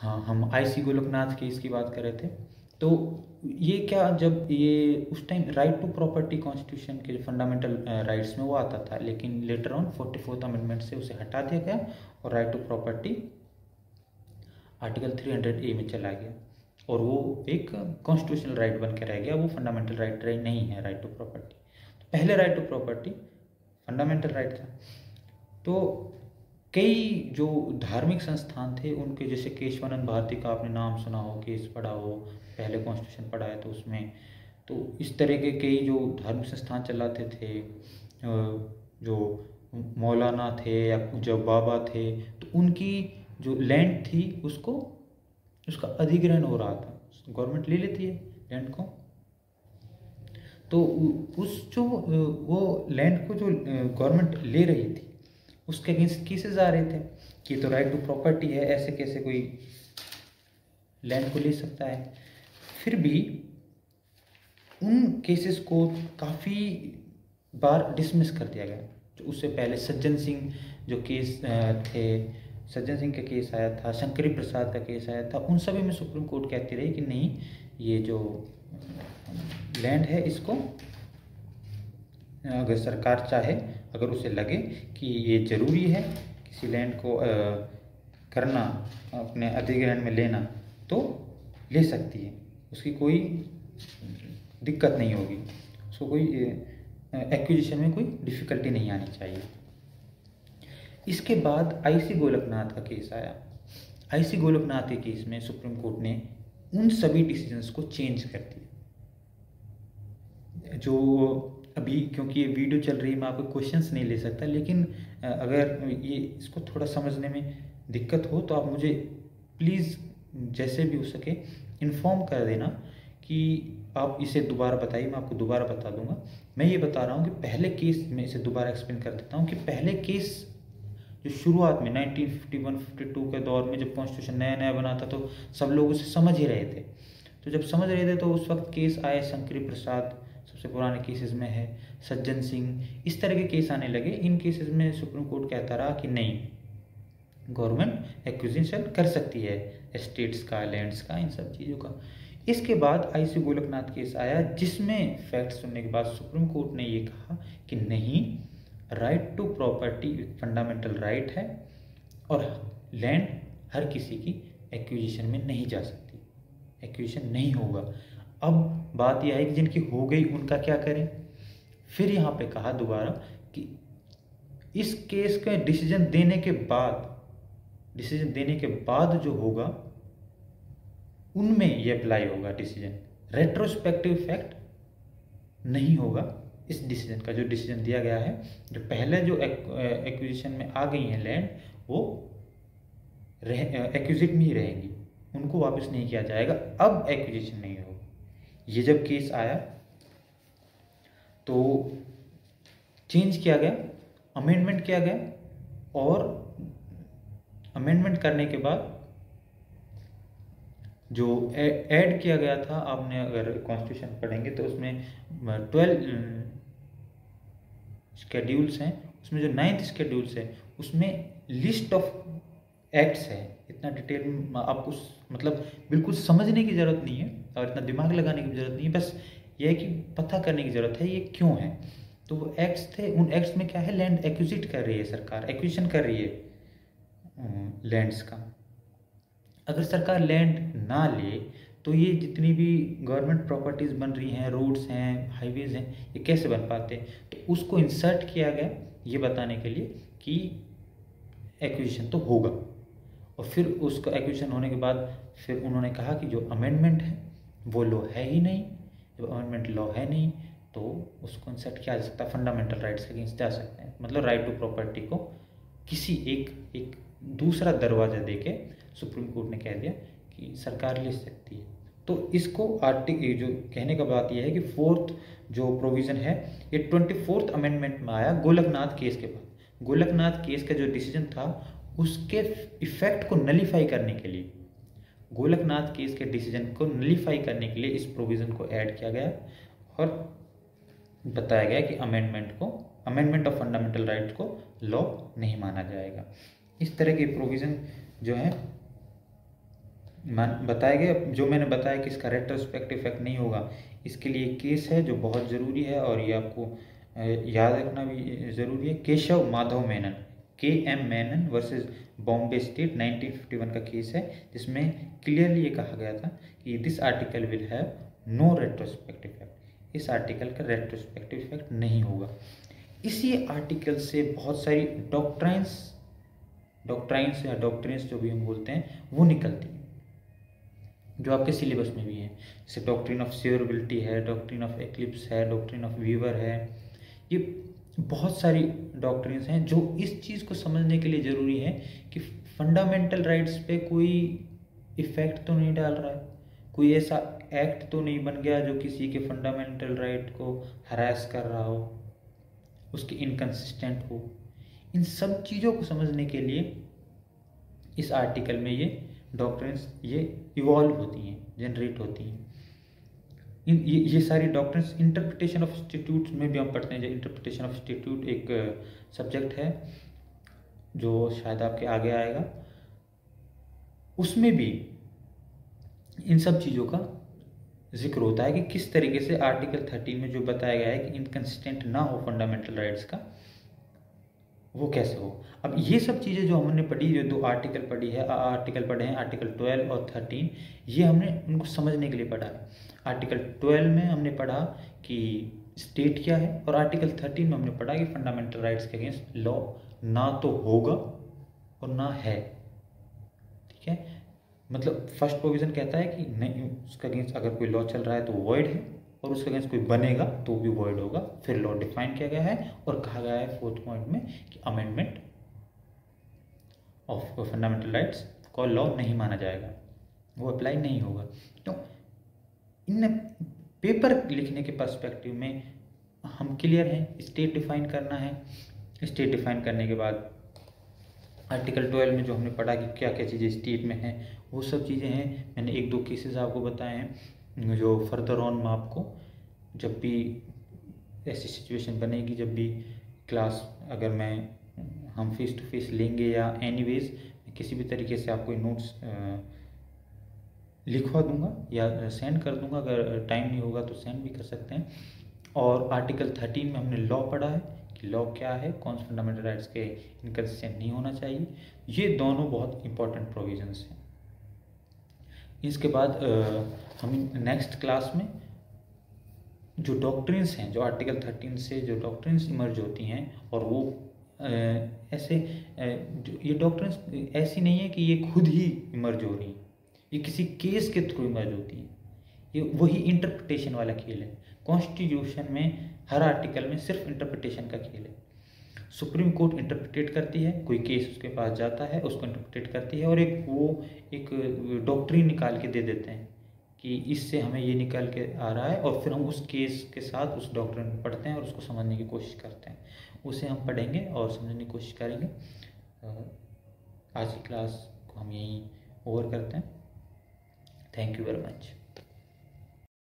हाँ, हम IC Golaknath case की बात कर रहे थे। तो ये क्या, जब ये उस time right to property constitution के फंडामेंटल राइट्स में वो आता था, लेकिन लेटर ऑन 44th अमेंडमेंट से उसे हटा दिया गया और right to property article 300A में चला गया और वो एक कॉन्स्टिट्यूशनल राइट बन के रह गया, वो फंडामेंटल राइट नहीं है राइट टू प्रॉपर्टी। तो पहले right to property fundamental right था। तो कई जो धार्मिक संस्थान थे उनके, जैसे केशवानंद भारती का आपने नाम सुना हो, केस पढ़ा हो, पहले कॉन्स्टिट्यूशन पढ़ा है तो उसमें, तो इस तरह के कई जो धार्मिक संस्थान चलाते थे, जो मौलाना थे या जो बाबा थे, तो उनकी जो लैंड थी उसको, उसका अधिग्रहण हो रहा था, गवर्नमेंट ले लेती है लैंड को। तो उस जो वो लैंड को जो गवर्नमेंट ले रही थी उसके अगेंस्ट केसेस आ रहे थे कि तो राइट टू प्रॉपर्टी है, ऐसे कैसे कोई लैंड को ले सकता है। फिर भी उन केसेस को काफ़ी बार डिसमिस कर दिया गया। जो उससे पहले सज्जन सिंह जो केस थे, सज्जन सिंह का केस आया था, शंकरी प्रसाद का केस आया था, उन सभी में सुप्रीम कोर्ट कहती रही कि नहीं, ये जो लैंड है इसको अगर सरकार चाहे, अगर उसे लगे कि ये ज़रूरी है किसी लैंड को करना, अपने अधिग्रहण में लेना, तो ले सकती है, उसकी कोई दिक्कत नहीं होगी, उसको कोई एक्विजिशन में कोई डिफ़िकल्टी नहीं आनी चाहिए। इसके बाद आईसी गोलकनाथ का केस आया। आईसी गोलकनाथ के केस में सुप्रीम कोर्ट ने उन सभी डिसीजंस को चेंज कर दिया। जो अभी, क्योंकि ये वीडियो चल रही है, मैं आपको क्वेश्चंस नहीं ले सकता, लेकिन अगर ये इसको थोड़ा समझने में दिक्कत हो तो आप मुझे प्लीज़ जैसे भी हो सके इन्फॉर्म कर देना कि आप इसे दोबारा बताइए, मैं आपको दोबारा बता दूंगा। मैं ये बता रहा हूँ कि पहले केस, मैं इसे दोबारा एक्सप्लेन कर देता हूँ कि पहले केस जो शुरुआत में 1951-52 के दौर में जब कॉन्स्टिट्यूशन नया नया बना था तो सब लोग उसे समझ ही रहे थे। तो जब समझ रहे थे तो उस वक्त केस आए, शंकरी प्रसाद सबसे पुराने केसेस में है, सज्जन सिंह, इस तरह के केस आने लगे। इन केसेस में सुप्रीम कोर्ट कहता रहा कि नहीं, गवर्नमेंट एक्विजिशन कर सकती है एस्टेट्स का, लैंड्स का, इन सब चीज़ों का। इसके बाद आईसी गोलकनाथ केस आया जिसमें फैक्ट सुनने के बाद सुप्रीम कोर्ट ने ये कहा कि नहीं, right to property fundamental right है और लैंड हर किसी की एक्विजिशन में नहीं जा सकती, एक्विजिशन नहीं होगा। अब बात यह है कि जिनकी हो गई उनका क्या करें। फिर यहाँ पे कहा दोबारा कि इस केस का डिसीजन देने के बाद जो होगा उनमें ये अप्लाई होगा डिसीजन, रेट्रोस्पेक्टिव इफेक्ट नहीं होगा इस डिसीजन का। जो डिसीजन दिया गया है, जो पहले जो एक्विजिशन में आ गई हैं लैंड, वो एक्विजिट में ही रहेंगी, उनको वापस नहीं किया जाएगा, अब एक्विजिशन नहीं होगा। ये जब केस आया तो चेंज किया गया, अमेंडमेंट किया गया, और अमेंडमेंट करने के बाद जो ऐड किया गया था, आपने अगर कॉन्स्टिट्यूशन पढ़ेंगे तो उसमें 12 शेड्यूल्स हैं, उसमें जो 9th शेड्यूल्स है उसमें लिस्ट ऑफ एक्ट्स है। इतना डिटेल में आपको मतलब बिल्कुल समझने की ज़रूरत नहीं है और इतना दिमाग लगाने की ज़रूरत नहीं है, बस ये है कि पता करने की ज़रूरत है ये क्यों है। तो वो एक्ट्स थे, उन एक्ट्स में क्या है, लैंड एक्विजिट कर रही है सरकार, एक्विजिशन कर रही है लैंड्स का। अगर सरकार लैंड ना ले तो ये जितनी भी गवर्नमेंट प्रॉपर्टीज़ बन रही हैं, रोड्स हैं, हाईवेज़ हैं, ये कैसे बन पाते। तो उसको इंसर्ट किया गया ये बताने के लिए कि एक्विजिशन तो होगा। और फिर उसका एक्विजिशन होने के बाद फिर उन्होंने कहा कि जो अमेंडमेंट है वो लॉ है ही नहीं, जब अमेंडमेंट लॉ है नहीं तो उसको इंसर्ट किया जा सकता, फंडामेंटल राइट्स के अगेंस्ट जा सकते हैं। मतलब राइट टू प्रॉपर्टी को किसी एक दूसरा दरवाज़ा देके सुप्रीम कोर्ट ने कह दिया कि सरकार ले सकती है। तो इसको जो कहने का बात यह है कि 4th जो प्रोविज़न है ये 24th अमेंडमेंट में आया गोलकनाथ केस के बाद। गोलकनाथ केस का जो डिसीजन था उसके इफेक्ट को नलीफाई करने के लिए, गोलकनाथ केस के डिसीजन को नलीफाई करने के लिए इस प्रोविज़न को ऐड किया गया और बताया गया कि अमेंडमेंट ऑफ फंडामेंटल राइट को लॉ नहीं माना जाएगा। इस तरह के प्रोविज़न जो है बताया गया, जो मैंने बताया कि इसका रेट्रोस्पेक्टिव इफेक्ट नहीं होगा, इसके लिए एक केस है जो बहुत ज़रूरी है और ये आपको याद रखना भी ज़रूरी है। Keshav Madhav Menon, KM Menon versus Bombay state 1951 का केस है, जिसमें क्लियरली ये कहा गया था कि this article will have no retrospective effect, इस आर्टिकल का रेट्रोस्पेक्टिव इफेक्ट नहीं होगा। इसी आर्टिकल से बहुत सारी डॉक्ट्राइंस या डॉक्ट्रिन्स जो भी हम बोलते हैं वो निकलती हैं, जो आपके सिलेबस में भी है। जैसे डॉक्ट्रिन ऑफ स्योरेबिलिटी है, डॉक्ट्रिन ऑफ एक्लिप्स है, डॉक्ट्रिन ऑफ वीवर है। ये बहुत सारी डॉक्ट्रिन्स हैं जो इस चीज़ को समझने के लिए ज़रूरी है कि फंडामेंटल राइट्स पे कोई इफ़ेक्ट तो नहीं डाल रहा है, कोई ऐसा एक्ट तो नहीं बन गया जो किसी के फंडामेंटल राइट को हरास कर रहा हो, उसके इनकंसिस्टेंट हो। इन सब चीज़ों को समझने के लिए इस आर्टिकल में ये डॉक्ट्रिन्स ये इवॉल्व होती हैं, जनरेट होती हैं। ये सारी डॉक्ट्रिन्स इंटरप्रिटेशन ऑफ इंस्टीट्यूट में भी हम पढ़ते हैं। जो इंटरप्रिटेशन ऑफ इंस्टीट्यूट एक सब्जेक्ट है जो शायद आपके आगे आएगा, उसमें भी इन सब चीज़ों का जिक्र होता है कि किस तरीके से आर्टिकल 13 में जो बताया गया है कि इनकंसिस्टेंट ना हो फंडामेंटल राइट्स का, वो कैसे हो। अब ये सब चीज़ें जो हमने पढ़ी, जो 2 आर्टिकल पढ़े हैं, आर्टिकल 12 और 13, ये हमने उनको समझने के लिए पढ़ा है। आर्टिकल 12 में हमने पढ़ा कि स्टेट क्या है, और आर्टिकल 13 में हमने पढ़ा कि फंडामेंटल राइट्स के अगेंस्ट लॉ ना तो होगा और ना है। ठीक है, मतलब फर्स्ट प्रोविजन कहता है कि नहीं, उसके अगेंस्ट अगर कोई लॉ चल रहा है तो वॉइड है, और उसके अगेंस्ट कोई बनेगा तो भी वॉइड होगा। फिर लॉ डिफाइन किया गया है और कहा गया है 4th पॉइंट में कि अमेंडमेंट ऑफ फंडामेंटल राइट्स को लॉ नहीं माना जाएगा, वो अप्लाई नहीं होगा। तो इन पेपर लिखने के पर्सपेक्टिव में हम क्लियर हैं, स्टेट डिफाइन करना है। स्टेट डिफाइन करने के बाद आर्टिकल 12 में जो हमने पढ़ा कि क्या क्या चीज़ें स्टेट में हैं, वो सब चीज़ें हैं। मैंने 1-2 केसेस आपको बताए हैं, जो फर्दर ऑन मैं आपको जब भी ऐसी सिचुएशन बनेगी, जब भी क्लास अगर हम फेस टू फेस लेंगे या एनीवेज किसी भी तरीके से आपको नोट्स लिखवा दूंगा या सेंड कर दूंगा। अगर टाइम नहीं होगा तो सेंड भी कर सकते हैं। और आर्टिकल 13 में हमने लॉ पढ़ा है कि लॉ क्या है, कौन से फंडामेंटल राइट्स के इनकंसिस्टेंट नहीं होना चाहिए। ये दोनों बहुत इंपॉर्टेंट प्रोविजंस हैं। इसके बाद हम नेक्स्ट क्लास में जो डॉक्ट्रिन्स हैं, जो आर्टिकल 13 से जो डॉक्ट्रिन्स इमर्ज होती हैं, और वो ऐसे ये डॉक्ट्रिन्स ऐसी नहीं है कि ये खुद ही इमर्ज हो रही हैं, ये किसी केस के थ्रू इमर्ज होती हैं। ये वही इंटरप्रिटेशन वाला खेल है। कॉन्स्टिट्यूशन में हर आर्टिकल में सिर्फ इंटरप्रिटेशन का खेल है। सुप्रीम कोर्ट इंटरप्रिटेट करती है, कोई केस उसके पास जाता है, उसको इंटरप्रिटेट करती है, और एक डॉक्ट्रिन निकाल के दे देते हैं कि इससे हमें ये निकल के आ रहा है, और फिर हम उस केस के साथ उस डॉक्ट्रिन को पढ़ते हैं और उसको समझने की कोशिश करते हैं। उसे हम पढ़ेंगे और समझने की कोशिश करेंगे। आज की क्लास को हम यहीं ओवर करते हैं। Thank you very much.